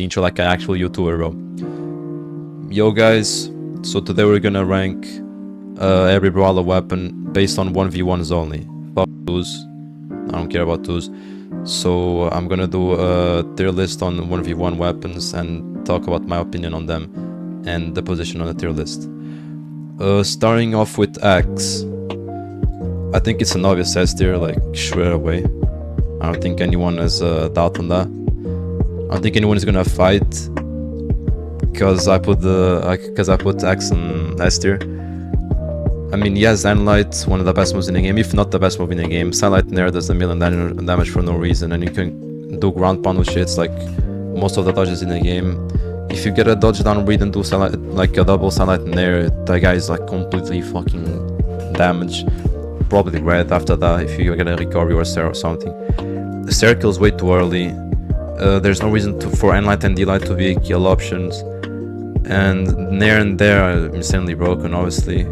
intro like an actual YouTuber, bro. Yo guys, so today we're gonna rank every Brawlhalla weapon based on 1v1s only. Fuck 2s, I don't care about 2s. So I'm gonna do a tier list on 1v1 weapons and talk about my opinion on them and the position on the tier list. Starting off with Axe. I think it's an obvious S tier, like straight away. I don't think anyone has a doubt on that. I don't think anyone is gonna fight because I put Axe on S tier. I mean, yes, Gauntlets, one of the best moves in the game, if not the best move in the game. Scythe Nair does a million damage for no reason, and you can do ground pound with shits like most of the dodges in the game. If you get a dodge down read and do like a double Scythe Nair, that guy is like completely fucking damaged. Probably red after that if you get a recovery or something. The circle is way too early. There's no reason for Enlight and Delight to be kill options. And Nair and there are insanely broken, obviously.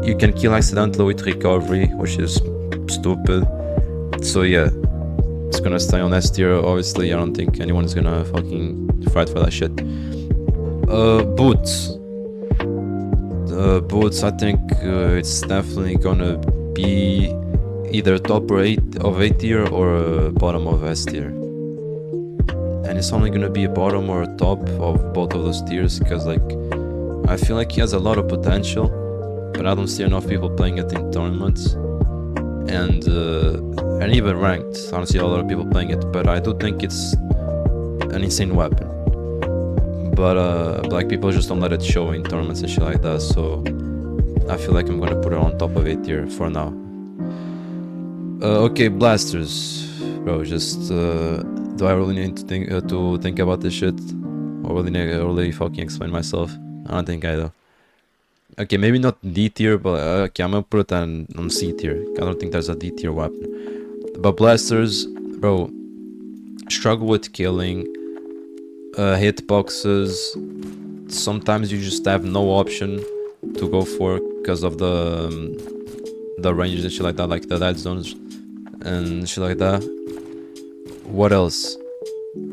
You can kill accidentally with recovery, which is stupid. So yeah, it's gonna stay on S tier, obviously. I don't think anyone is gonna fucking fight for that shit. Boots. Boots, I think it's definitely gonna be either top or 8 tier or bottom of S tier. And it's only gonna be a bottom or a top of both of those tiers because like I feel like he has a lot of potential, but I don't see enough people playing it in tournaments and even ranked. I don't see a lot of people playing it, but I do think it's an insane weapon. But like people just don't let it show in tournaments and shit like that, so I feel like I'm gonna put it on top of 8 tier for now. Okay, blasters, bro. Just do I really need to think about this shit, or really fucking explain myself? I don't think I do. Okay, maybe not D tier, but okay, I'm gonna put it on C tier. I don't think there's a D tier weapon. But blasters, bro, struggle with killing, hitboxes. Sometimes you just have no option to go for because of the ranges and shit like that, like the dead zones and shit like that. What else?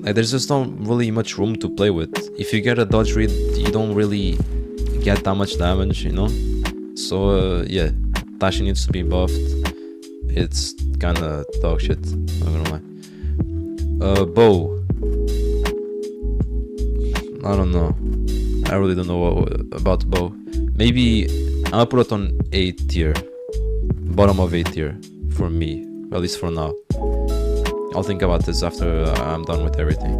Like, there's just not really much room to play with. If you get a dodge read, you don't really get that much damage, you know? So yeah, dashing needs to be buffed. It's kinda dog shit, not gonna lie. Bow. I don't know. I really don't know about bow. Maybe I'll put it on 8 tier. Bottom of 8 tier for me, at least for now. I'll think about this after I'm done with everything.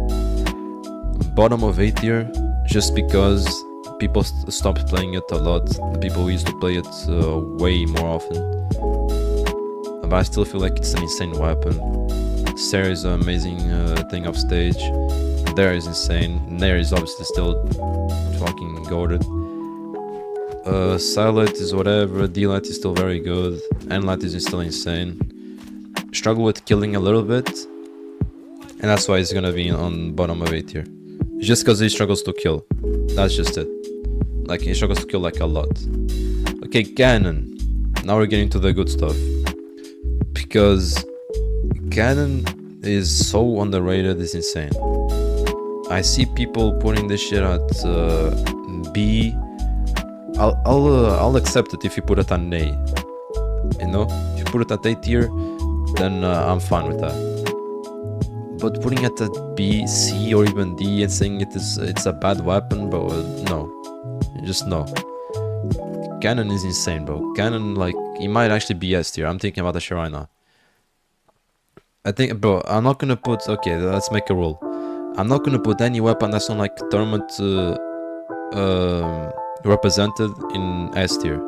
Bottom of 8 tier, just because people stopped playing it a lot. The people who used to play it way more often. But I still feel like it's an insane weapon. Sarah is an amazing thing off stage. There is insane. Nair is obviously still fucking goated. Scythe is whatever. D-Light is still very good. N-Light is still insane. Struggle with killing a little bit, and that's why he's gonna be on bottom of 8 tier. Just because he struggles to kill. That's just it. Like, he struggles to kill like a lot. Okay, Cannon. Now we're getting to the good stuff. Because Cannon is so underrated, it's insane. I see people putting this shit at B. I'll accept it if you put it on A. You know, if you put it at A tier, then I'm fine with that. But putting it at B, C, or even D and saying it's a bad weapon, bro, no, just no. Cannon is insane, bro. Cannon, like, he might actually be S tier. I'm thinking about that shit right now. I think, bro, I'm not gonna put. Okay, let's make a rule. I'm not gonna put any weapon that's on like tournament represented in S tier.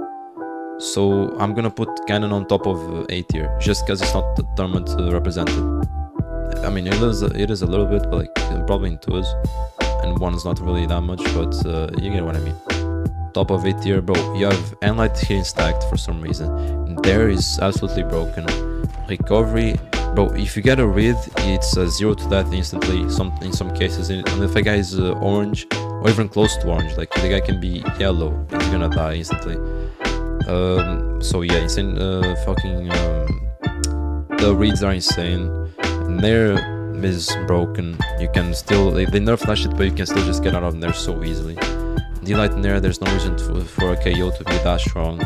So I'm gonna put Cannon on top of A tier, just because it's not tournament represented. I mean, it is a little bit, but like probably in 2s, and 1's not really that much, but you get what I mean. Top of A tier, bro. You have Enlight here stacked for some reason. There is absolutely broken. Recovery, bro. If you get a read, it's 0 to death instantly. In some cases, and if a guy is orange or even close to orange, like the guy can be yellow, he's gonna die instantly. So yeah, insane. The reads are insane. is broken. You can still, they nerf that shit, but you can still just get out of there so easily. D-Light in there, there's no reason for a KO to be that strong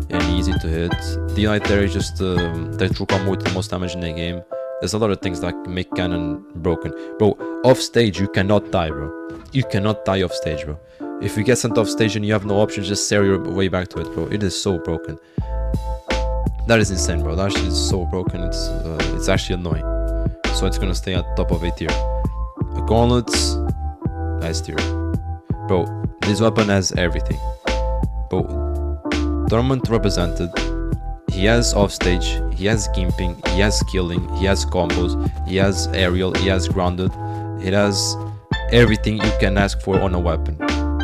and easy to hit. D-Light there is just the true combo with the most damage in the game. There's a lot of things that make Cannon broken. Bro, off stage you cannot die, bro. You cannot die off stage, bro. If you get sent off stage and you have no option, just sail your way back to it, bro. It is so broken. That is insane, bro. That shit is so broken. It's actually annoying. So it's gonna stay at top of A tier. Gauntlets, S tier. Bro, this weapon has everything. Bro, Tournament represented. He has offstage, he has gimping, he has killing, he has combos, he has aerial, he has grounded. It has everything you can ask for on a weapon.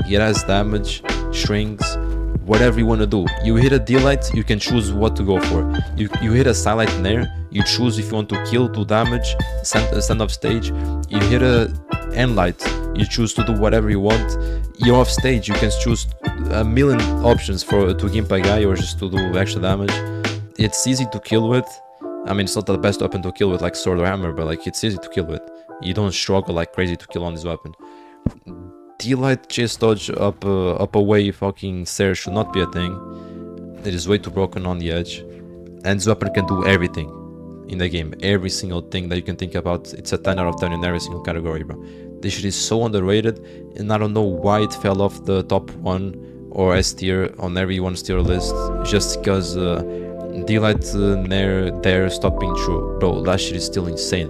It has damage, strings, whatever you want to do. You hit a D-Light, you can choose what to go for. You hit a Scythe in there, you choose if you want to kill, do damage, stand off stage. You hit a N-Light, you choose to do whatever you want. You're off stage, you can choose a million options to gimp a guy or just to do extra damage. It's easy to kill with. I mean, it's not the best weapon to kill with like sword or hammer, but like it's easy to kill with. You don't struggle like crazy to kill on this weapon. D-Light chase dodge up away fucking stairs should not be a thing. It is way too broken on the edge. And this weapon can do everything in the game. Every single thing that you can think about. It's a 10 out of 10 in every single category, bro. This shit is so underrated, and I don't know why it fell off the top 1 or S tier on everyone's tier list. Just because D-Light there stopped being true. Bro, that shit is still insane.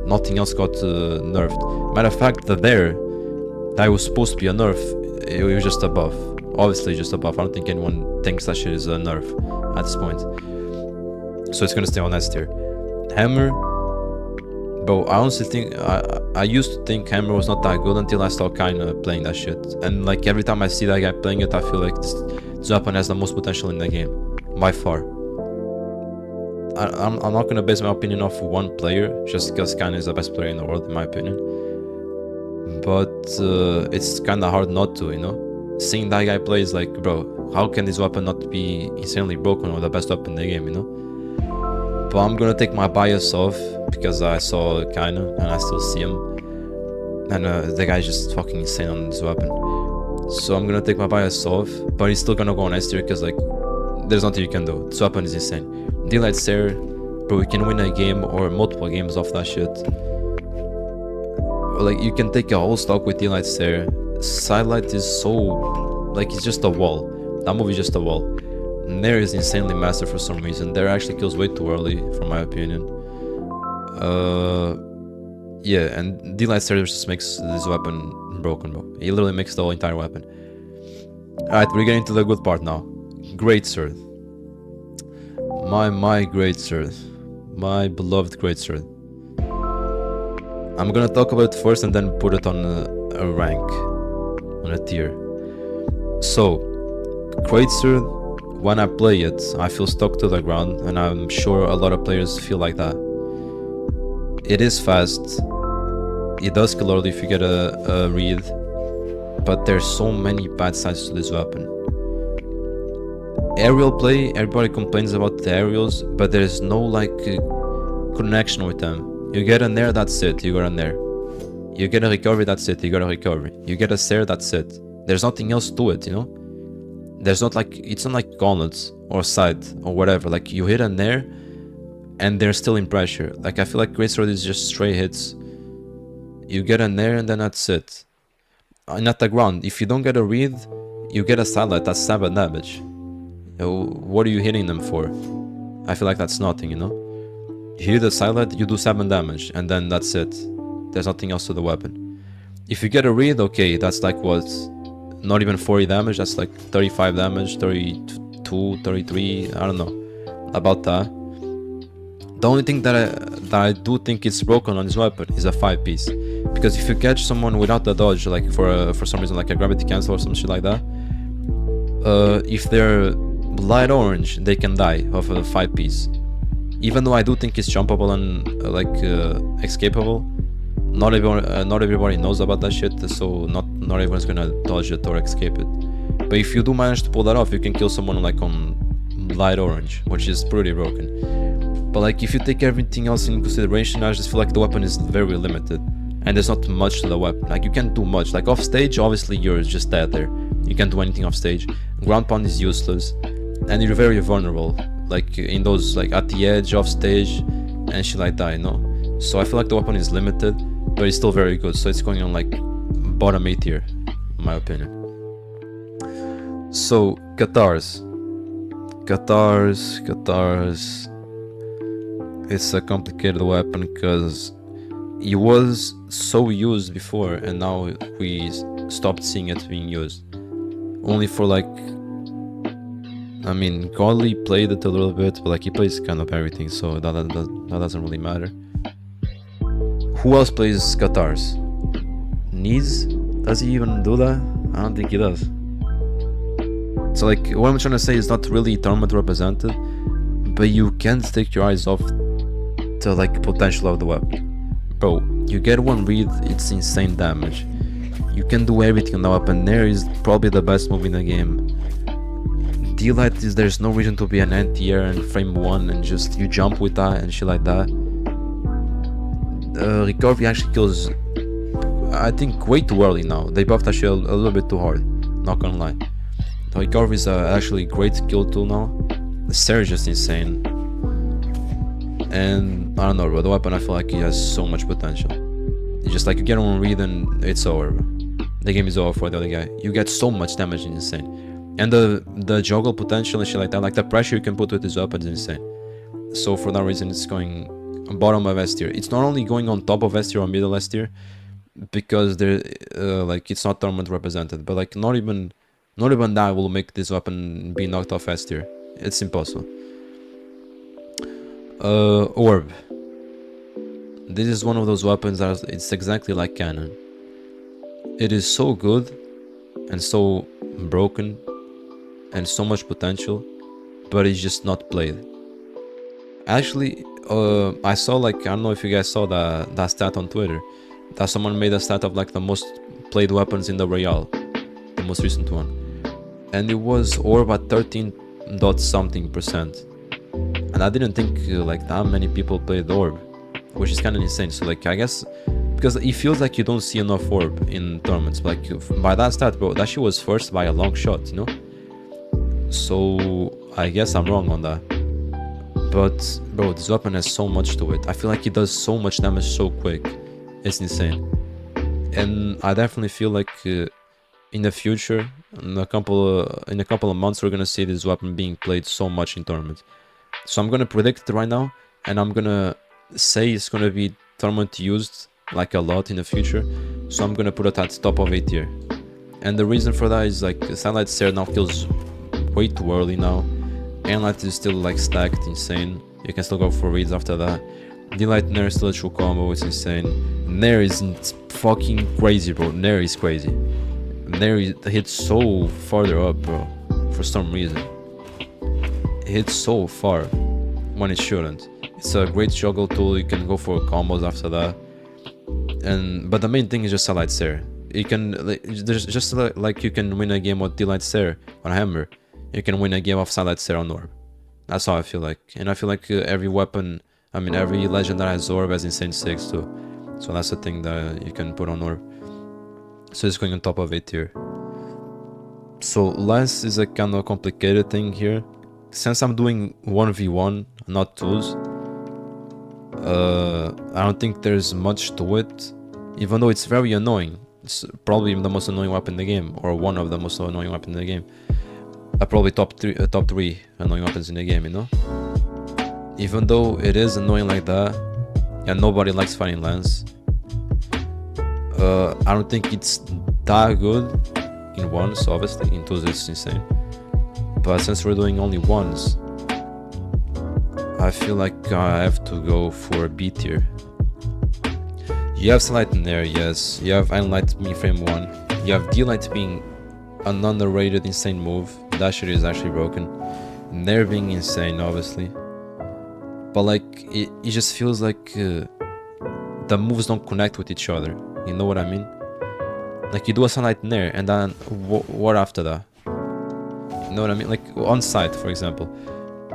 Nothing else got nerfed. Matter of fact, that was supposed to be a nerf, it was just a buff. Obviously just a buff. I don't think anyone thinks that shit is a nerf at this point. So it's gonna stay on S tier. Hammer, bro, I honestly think I used to think Hammer was not that good until I started kinda playing that shit. And like every time I see that guy playing it, I feel like this weapon has the most potential in the game. By far. I'm not gonna base my opinion off one player, just because Scythe is the best player in the world in my opinion. But it's kinda hard not to, you know? Seeing that guy play is like, bro, how can this weapon not be insanely broken or the best weapon in the game, you know? But I'm gonna take my bias off, because I saw Kaino, and I still see him. And the guy's just fucking insane on this weapon. So I'm gonna take my bias off, but he's still gonna go on S tier, because like, there's nothing you can do. This weapon is insane. D-Light Stare, bro, you can win a game or multiple games off that shit. Like, you can take a whole stock with D-Light Stare. Sidelight is so, like, it's just a wall. That move is just a wall. Nair is insanely master for some reason. Nair actually kills way too early, from my opinion. Yeah, and D-Light Stare just makes this weapon broken, bro. He literally makes the whole entire weapon. Alright, we're getting to the good part now. Greatsword. My Greatsword. My beloved Greatsword. I'm gonna talk about it first and then put it on a rank. On a tier. So, Greatsword, when I play it, I feel stuck to the ground, and I'm sure a lot of players feel like that. It is fast. It does kill early if you get a read. But there's so many bad sides to this weapon. Aerial play, everybody complains about the aerials, but there's no like connection with them. You get a nair, that's it, you got a nair. You get a recovery, that's it, you got a recovery. You get a stare, that's it. There's nothing else to it, you know? There's not like, it's not like Gauntlets or Scythe or whatever. Like, you hit a nair and they're still in pressure. Like, I feel like Greatsword is just straight hits. You get a nair and then that's it. And at the ground, if you don't get a read, you get a sidelight, that's 7 damage. What are you hitting them for? I feel like that's nothing, you know? You hit the sidelight, you do 7 damage, and then that's it. There's nothing else to the weapon. If you get a read, okay, that's like what? Not even 40 damage, that's like 35 damage, 32, 33, I don't know. About that. The only thing that I do think is broken on this weapon is a 5-piece. Because if you catch someone without the dodge, like for some reason, like a gravity cancel or some shit like that, if they're light orange, they can die of a 5-piece. Even though I do think it's jumpable and escapable, not everybody knows about that shit, so not everyone's gonna dodge it or escape it. But if you do manage to pull that off, you can kill someone like on light orange, which is pretty broken. But like if you take everything else in consideration, I just feel like the weapon is very limited. And there's not much to the weapon. Like you can't do much. Like off stage, obviously you're just dead there. You can't do anything off stage. Ground pound is useless. And you're very vulnerable. Like in those, like at the edge, off stage, and shit like that, you know? So I feel like the weapon is limited, but it's still very good. So it's going on like bottom 8 tier, in my opinion. So, Katars. It's a complicated weapon because it was so used before and now we stopped seeing it being used. Only for like, I mean, Godly played it a little bit, but like he plays kind of everything, so that doesn't really matter. Who else plays Katars? Needs? Does he even do that? I don't think he does. So like, what I'm trying to say is not really tournament represented, but you can't take your eyes off the like potential of the weapon. Bro, you get one read, it's insane damage. You can do everything on the weapon. Nair is probably the best move in the game. D-Light is, there's no reason to be an anti-air and frame 1 and just you jump with that and shit like that. Recovery actually kills, I think, way too early now. They buffed actually a little bit too hard, not gonna lie. The recovery is actually a great kill tool now. The Sarah is just insane. And I don't know, bro, the weapon I feel like it has so much potential. It's just like you get one read and it's over, bro. The game is over for the other guy. You get so much damage, it's insane. And the juggle potential and shit like that, like the pressure you can put with this weapon is insane. So for that reason it's going bottom of S tier. It's not only going on top of S tier or middle S tier, because there like it's not tournament represented, but like not even that will make this weapon be knocked off S tier. It's impossible. Orb. This is one of those weapons that it's exactly like Cannon. It is so good and so broken and so much potential, but it's just not played. Actually, I saw, like, I don't know if you guys saw that stat on Twitter, that someone made a stat of like the most played weapons in the Royale, the most recent one, and it was Orb at 13 dot something%, and I didn't think like that many people played Orb, which is kind of insane. So like, I guess because it feels like you don't see enough Orb in tournaments, but like by that stat, bro, that shit was first by a long shot, you know. So I guess I'm wrong on that. But bro, this weapon has so much to it. I feel like it does so much damage so quick. It's insane. And I definitely feel like in the future, in a couple of months, we're gonna see this weapon being played so much in tournaments. So I'm gonna predict it right now, and I'm gonna say it's gonna be tournament used like a lot in the future. So I'm gonna put it at top of 8 tier. And the reason for that is like Satellite Stair now kills way too early now. Gauntlets is still like stacked, insane. You can still go for reads after that. D-Light Nair is still a true combo, it's insane. Nair is fucking crazy, bro. Nair is crazy. Nair hits so farther up, bro, for some reason. It hits so far when it shouldn't. It's a great juggle tool, you can go for combos after that. But the main thing is just Satellite Stair. You can, there's just like you can win a game with D-Light Stair on Hammer. You can win a game of Satellite Stair on Orb. That's how I feel like. And I feel like every weapon, I mean every legend that has Orb has insane 6 too. So that's the thing that you can put on Orb. So it's going on top of 8 tier. So less is a kind of complicated thing here. Since I'm doing 1v1, not 2s, I don't think there's much to it. Even though it's very annoying. It's probably the most annoying weapon in the game, or one of the most annoying weapons in the game. Probably top 3 annoying weapons in the game, you know? Even though it is annoying like that, and nobody likes fighting Lance, I don't think it's that good in 1s, obviously. In 2s it's insane. But since we're doing only 1s, I feel like I have to go for B tier. You have Scythe in there, yes. You have Gauntlets being frame 1. You have D-Light being an underrated insane move. That shit is actually broken. Nair being insane, obviously. But like, it just feels like the moves don't connect with each other. You know what I mean? Like you do a Sunlight Nair and then what after that? You know what I mean? Like on Scythe, for example.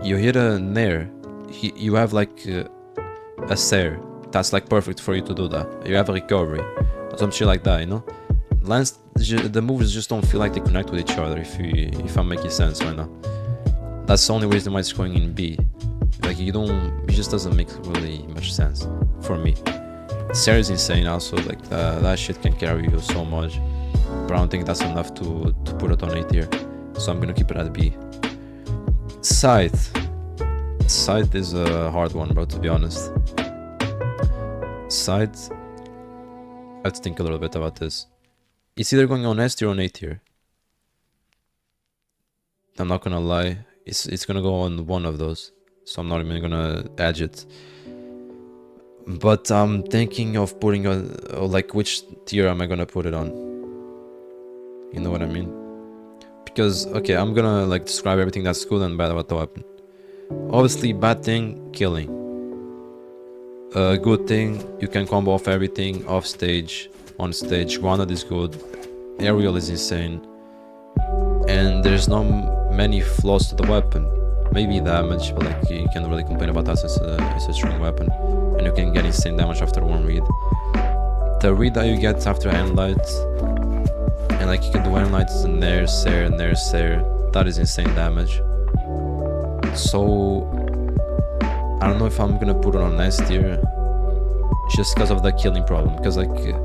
You hit a Nair, you have like a Sair that's like perfect for you to do that. You have a recovery, some shit like that, you know. Lance, the moves just don't feel like they connect with each other. If I'm making sense right now, that's the only reason why it's going in B. Like it just doesn't make really much sense for me. Sair is insane also, like that shit can carry you so much, but I don't think that's enough to put it on A tier, so I'm gonna keep it at B. Scythe is a hard one, bro, to be honest. Scythe, I have to think a little bit about this. It's either going on S tier or on A tier. I'm not gonna lie, it's gonna go on one of those, so I'm not even gonna edge it. But I'm thinking of putting like which tier am I gonna put it on? You know what I mean? Because okay, I'm gonna like describe everything that's good and bad about the weapon. Obviously, bad thing, killing. Good thing, you can combo off everything off stage, on stage. Grounded is good, aerial is insane, and there's not many flaws to the weapon. Maybe damage, but like you can't really complain about that since it's a string weapon, and you can get insane damage after one read. The read that you get after Endlight, and like you can do Endlights and Nair, Sair, Nair, Sair, that is insane damage. So I don't know if I'm gonna put it on S tier, just because of the killing problem. Because like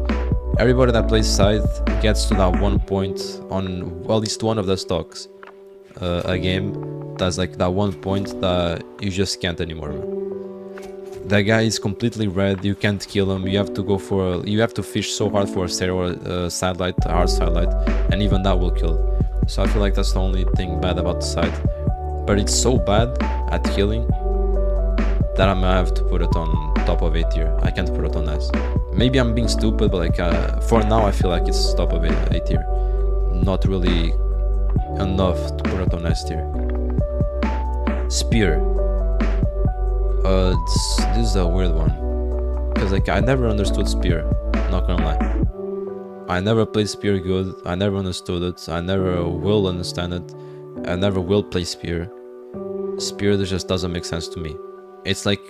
everybody that plays Scythe gets to that one point on at least one of the stocks a game. That's like that one point that you just can't anymore. That guy is completely red. You can't kill him. You have to go for you have to fish so hard for a Sair or a sidelight, a hard sidelight, and even that will kill. So I feel like that's the only thing bad about the Scythe. But it's so bad at killing that I'm gonna have to put it on top of A tier. I can't put it on S. Maybe I'm being stupid, but like for now I feel like it's top of A tier. Not really enough to put it on S tier. Spear. This is a weird one. Cause like I never understood Spear. Not gonna lie. I never played Spear good. I never understood it. I never will understand it. I never will play Spear. Spear just doesn't make sense to me. It's like,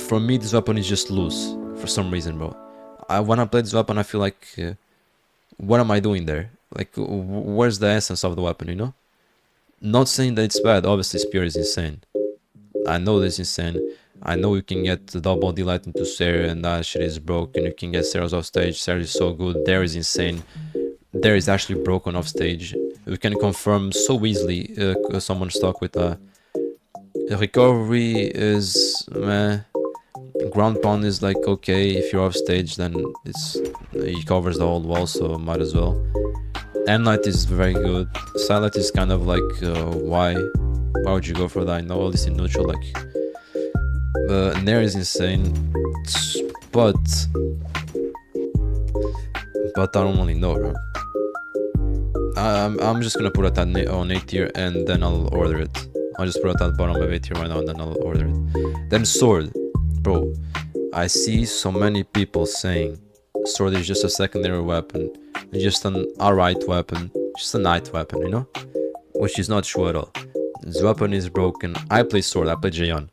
for me, this weapon is just loose for some reason, bro. When I play this weapon, I feel like, what am I doing there? Like, where's the essence of the weapon, you know? Not saying that it's bad. Obviously, Spear is insane. I know this is insane. I know you can get the double delight into Sair, and that shit is broken. You can get Sairs off stage. Sair is so good. There is insane. There is actually broken off stage. We can confirm so easily someone stuck with a recovery is meh. Ground pound is like okay, if you're off stage then he covers the whole wall, so might as well. Endlight is very good. Silent is kind of like why would you go for that? I know, at least in neutral, like Nair is insane, but I don't really know, bro. I'm just gonna put it on A tier and then I'll order it. I'll just put it at the bottom of A tier right now and then I'll order it. Then sword, bro. I see so many people saying sword is just a secondary weapon, just an alright weapon, just a night weapon, you know? Which is not true at all. This weapon is broken. I play sword, I play Jayon.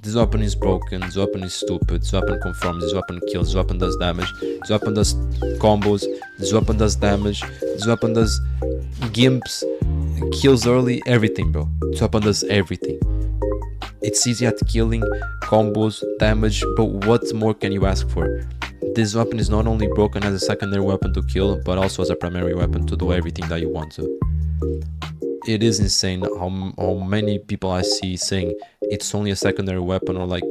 This weapon is broken, this weapon is stupid, this weapon confirms, this weapon kills, this weapon does damage, this weapon does combos, this weapon does damage, this weapon does gimps, kills early, everything, bro. This weapon does everything. It's easy at killing, combos, damage, but what more can you ask for? This weapon is not only broken as a secondary weapon to kill, but also as a primary weapon to do everything that you want to. It is insane how many people I see saying it's only a secondary weapon, or like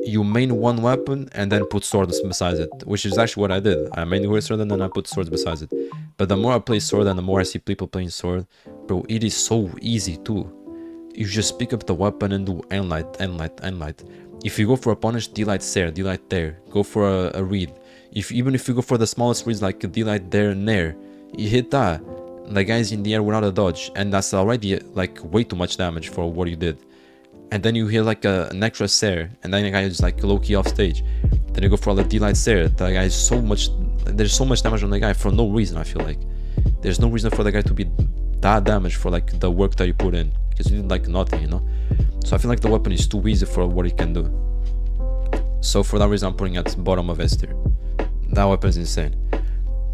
you main one weapon and then put swords beside it, which is actually what I did. I main Greatsword and then I put swords beside it. But the more I play sword and the more I see people playing sword, bro, it is so easy too. You just pick up the weapon and do Endlight, Endlight, Endlight. If you go for a punish, delight Sair, delight there. Go for a read. Even if you go for the smallest reads like delight there, Nair, you hit that. The guy's in the air without a dodge, and that's already like way too much damage for what you did. And then you hit like an extra Sair, and then the guy is like low-key off stage. Then you go for a delight Sair. The guy is there's so much damage on the guy for no reason. I feel like there's no reason for the guy to be that damaged for like the work that you put in. because you did like nothing, you know. So I feel like the weapon is too easy for what it can do. So for that reason, I'm putting it at the bottom of S tier. That weapon is insane.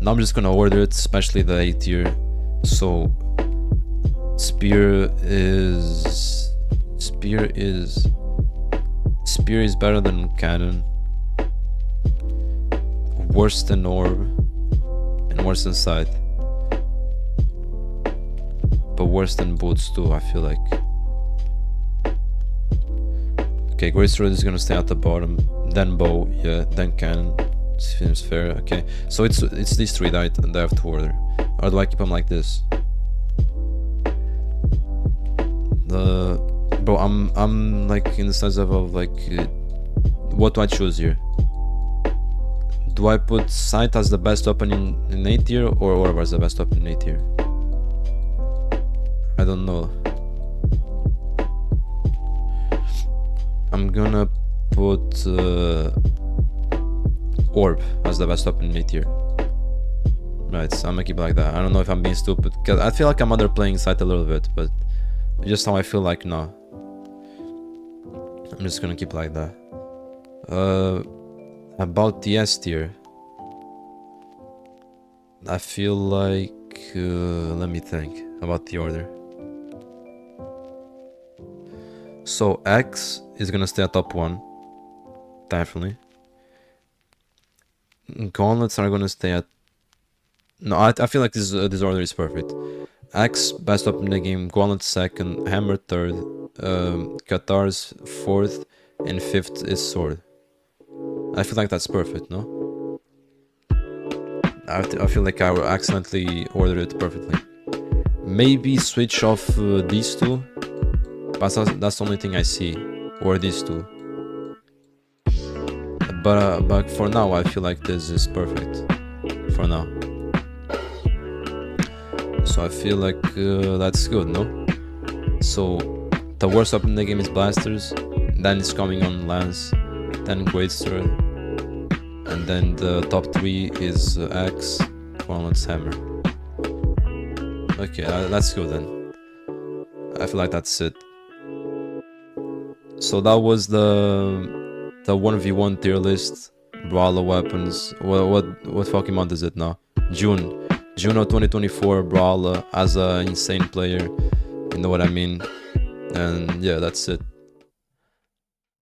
Now I'm just gonna order it, especially the A tier. So spear is better than cannon, worse than orb, and worse than scythe, but worse than boots too, I feel like. Okay, Greatsword is gonna stay at the bottom, then bow, yeah, then cannon. Seems fair. Okay, so it's these three that I have to order. Or do I keep them like this? Bro, I'm like in the sense of like, what do I choose here? Do I put Scythe as the best weapon in A tier or Orb as the best weapon in A tier? I don't know. I'm gonna put Orb as the best weapon in A tier. Right, so I'm gonna keep it like that. I don't know if I'm being stupid, cause I feel like I'm underplaying Scythe a little bit, but just how I feel like now. I'm just gonna keep it like that. About the S tier, I feel like let me think about the order. So X is gonna stay at top 1, definitely. Gauntlets are gonna stay at... No, I feel like this order is perfect. Axe, best weapon in the game, Gauntlets second, Hammer third, Katars fourth, and fifth is Sword. I feel like that's perfect, no? I feel like I accidentally ordered it perfectly. Maybe switch off these two, but that's the only thing I see, or these two. But for now, I feel like this is perfect. For now. So I feel like that's good, no? So the worst weapon in the game is Blasters, then it's coming on Lance, then Greatsword, and then the top 3 is Axe, Gauntlets, Hammer. Okay, that's good then. I feel like that's it. So that was the 1v1 tier list. Brawler weapons. What fucking month is it now? June of 2024. Brawler as an insane player. You know what I mean? And yeah, that's it.